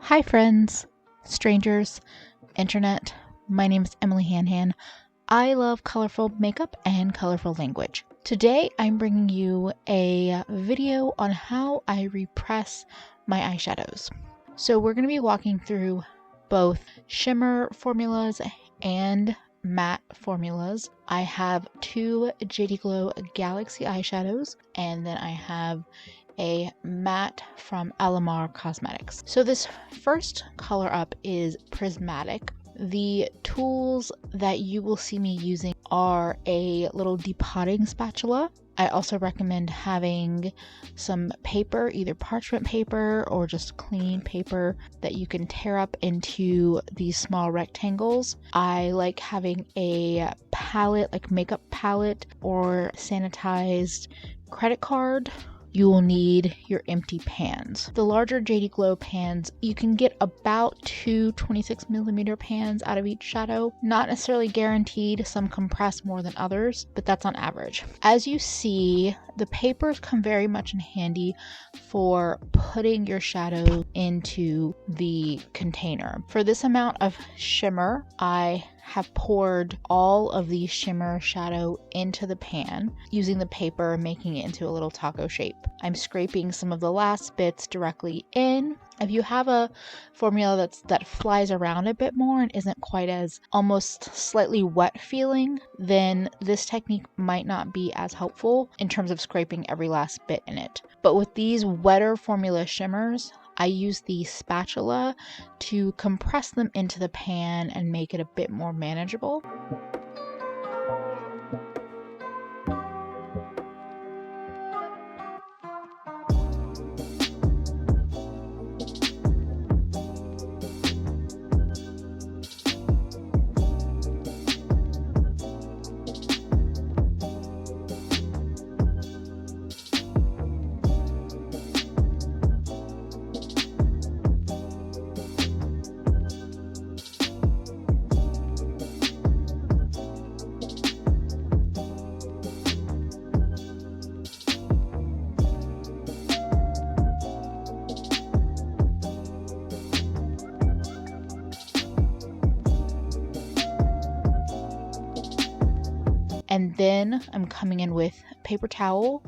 Hi friends, strangers, internet. My name is EmilyHanhan. I love colorful makeup and colorful language. Today I'm bringing you a video on how I repress my eyeshadows. So we're going to be walking through both shimmer formulas and matte formulas. I have two JD Glow Galaxy eyeshadows, and then I have a matte from Alamar Cosmetics. So this first color up is Prismatic. The tools that you will see me using are a little depotting spatula. I also recommend having some paper, either parchment paper or just clean paper that you can tear up into these small rectangles. I like having a palette, like makeup palette or sanitized credit card. You will need your empty pans. The larger JD Glow pans, you can get about two 26mm pans out of each shadow. Not necessarily guaranteed, some compress more than others, but that's on average. As you see, the papers come very much in handy for putting your shadow into the container. For this amount of shimmer, I have poured all of the shimmer shadow into the pan using the paper, making it into a little taco shape. I'm scraping some of the last bits directly in. If you have a formula that flies around a bit more and isn't quite as almost slightly wet feeling, then this technique might not be as helpful in terms of scraping every last bit in it. But with these wetter formula shimmers, I use the spatula to compress them into the pan and make it a bit more manageable. And then I'm coming in with a paper towel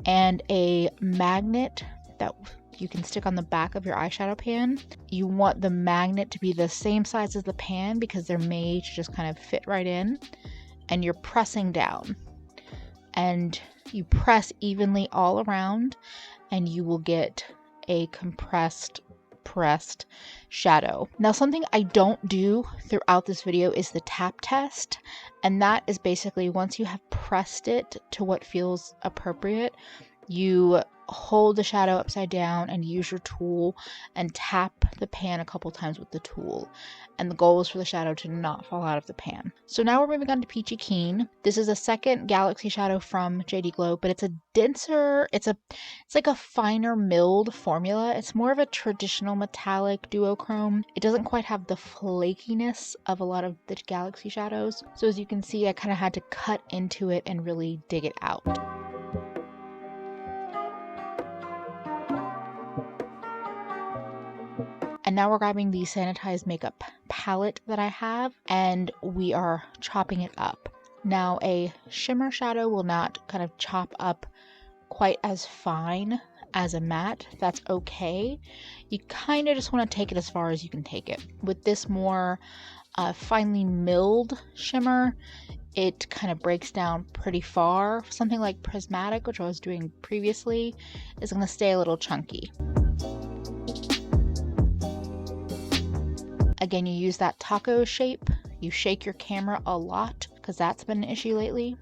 and a magnet that you can stick on the back of your eyeshadow pan. You want the magnet to be the same size as the pan because they're made to just kind of fit right in. And you're pressing down. And you press evenly all around and you will get a pressed shadow. Now, something I don't do throughout this video is the tap test, and that is basically once you have pressed it to what feels appropriate, you hold the shadow upside down and use your tool and tap the pan a couple times with the tool, and the goal is for the shadow to not fall out of the pan. So now we're moving on to Peachy Keen. This is a second Galaxy shadow from JD Glow, but it's a denser, it's like a finer milled formula. It's more of a traditional metallic duochrome. It doesn't quite have the flakiness of a lot of the Galaxy shadows. So as you can see, I kind of had to cut into it and really dig it out. And now we're grabbing the sanitized makeup palette that I have, and we are chopping it up. Now, a shimmer shadow will not kind of chop up quite as fine as a matte. That's okay. You kind of just want to take it as far as you can take it. With this more finely milled shimmer, it kind of breaks down pretty far. Something like Prismatic, which I was doing previously, is going to stay a little chunky. Again, you use that taco shape. You shake your camera a lot because that's been an issue lately.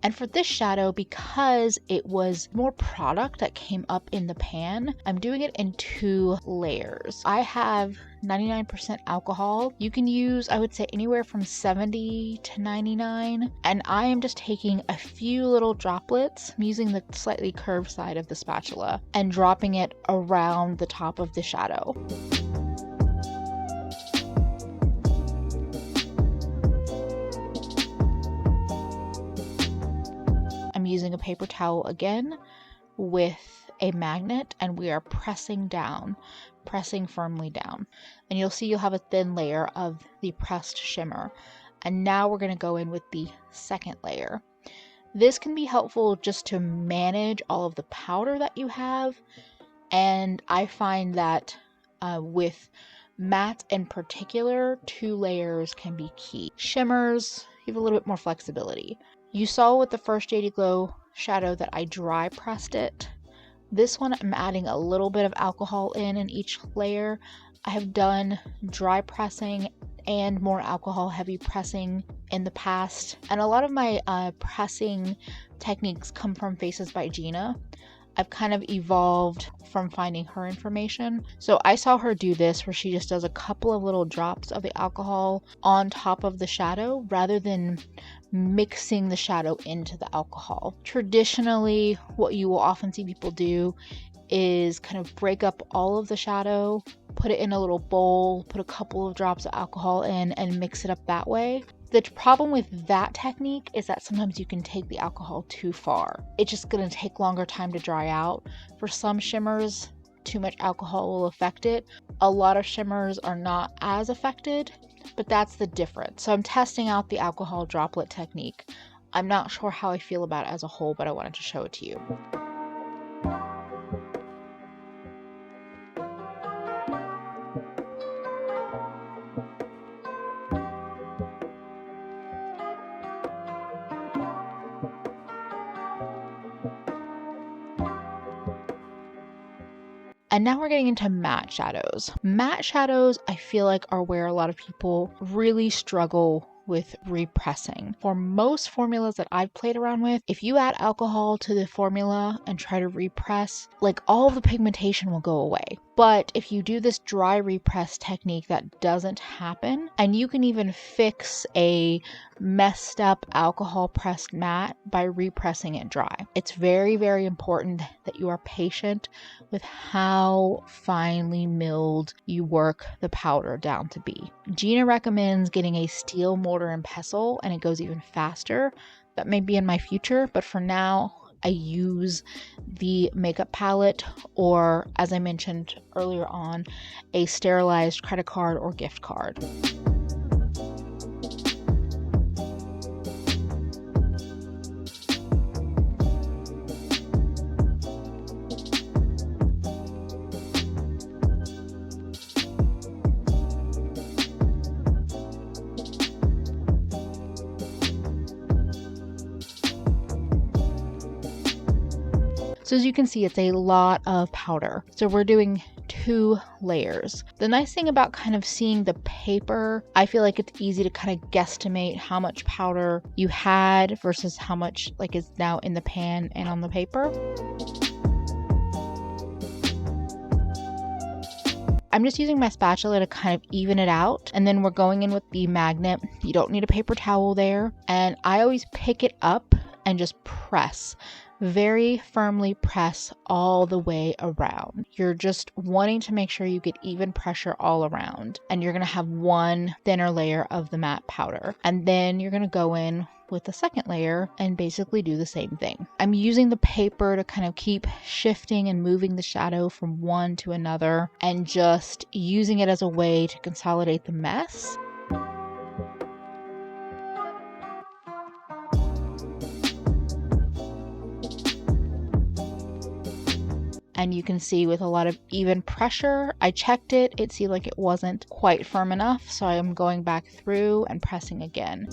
And for this shadow, because it was more product that came up in the pan, I'm doing it in 2 layers. I have 99% alcohol. You can use, I would say, anywhere from 70 to 99. And I am just taking a few little droplets, I'm using the slightly curved side of the spatula, and dropping it around the top of the shadow. Using a paper towel again with a magnet, and we are pressing down pressing firmly down. And you'll see you'll have a thin layer of the pressed shimmer. And now we're going to go in with the second layer. This can be helpful just to manage all of the powder that you have. And I find that with mattes in particular, 2 layers can be key. Shimmers, you have a little bit more flexibility. You saw with the first Shady Glow shadow that I dry pressed it. This one I'm adding a little bit of alcohol in each layer. I have done dry pressing and more alcohol heavy pressing in the past. And a lot of my pressing techniques come from Faces by Gina. I've kind of evolved from finding her information. So I saw her do this where she just does a couple of little drops of the alcohol on top of the shadow rather than mixing the shadow into the alcohol. Traditionally, what you will often see people do is kind of break up all of the shadow, put it in a little bowl, put a couple of drops of alcohol in, and mix it up that way. The problem with that technique is that sometimes you can take the alcohol too far. It's just going to take longer time to dry out. For some shimmers, too much alcohol will affect it. A lot of shimmers are not as affected, but that's the difference. So I'm testing out the alcohol droplet technique. I'm not sure how I feel about it as a whole, but I wanted to show it to you. And now we're getting into matte shadows. Matte shadows, I feel like, are where a lot of people really struggle with repressing. For most formulas that I've played around with, if you add alcohol to the formula and try to repress, like all of the pigmentation will go away. But if you do this dry repress technique, that doesn't happen. And you can even fix a messed up alcohol pressed matte by repressing it dry. It's very, very important that you are patient with how finely milled you work the powder down to be. Gina recommends getting a steel mortar and pestle, and it goes even faster. That may be in my future, but for now, I use the makeup palette, or as I mentioned earlier on, a sterilized credit card or gift card. So as you can see, it's a lot of powder. So we're doing 2 layers. The nice thing about kind of seeing the paper, I feel like it's easy to kind of guesstimate how much powder you had versus how much like is now in the pan and on the paper. I'm just using my spatula to kind of even it out, and then we're going in with the magnet. You don't need a paper towel there, and I always pick it up and just press. Very firmly press all the way around. You're just wanting to make sure you get even pressure all around, and you're going to have one thinner layer of the matte powder, and then you're going to go in with the second layer and basically do the same thing. I'm using the paper to kind of keep shifting and moving the shadow from one to another, and just using it as a way to consolidate the mess. And you can see with a lot of even pressure, I checked it, it seemed like it wasn't quite firm enough, so I am going back through and pressing again.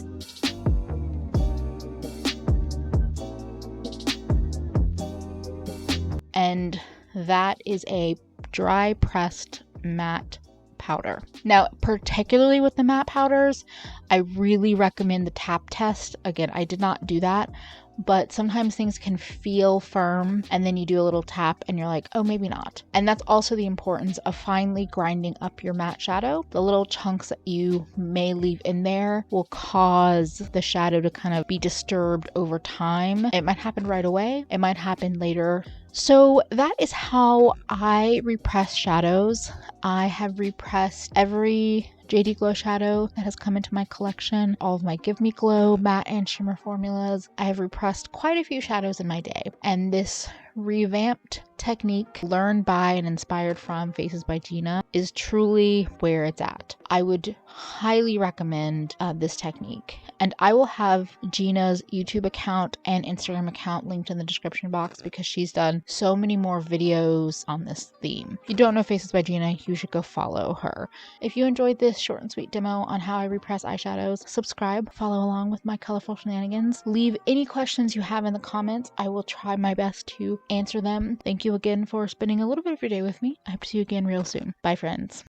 And that is a dry pressed matte powder. Now, particularly with the matte powders, I really recommend the tap test. Again, I did not do that, but sometimes things can feel firm and then you do a little tap and you're like, oh, maybe not. And that's also the importance of finely grinding up your matte shadow. The little chunks that you may leave in there will cause the shadow to kind of be disturbed over time. It might happen right away. It might happen later. So that is how I repress shadows. I have repressed every JD Glow shadow that has come into my collection, all of my Give Me Glow matte and shimmer formulas. I have repressed quite a few shadows in my day, and this revamped technique learned by and inspired from Faces by Gina is truly where it's at. I would highly recommend this technique, and I will have Gina's YouTube account and Instagram account linked in the description box because she's done so many more videos on this theme. If you don't know Faces by Gina, you should go follow her. If you enjoyed this short and sweet demo on how I repress eyeshadows, subscribe, follow along with my colorful shenanigans. Leave any questions you have in the comments. I will try my best to answer them. Thank you again for spending a little bit of your day with me. I hope to see you again real soon. Bye, friends.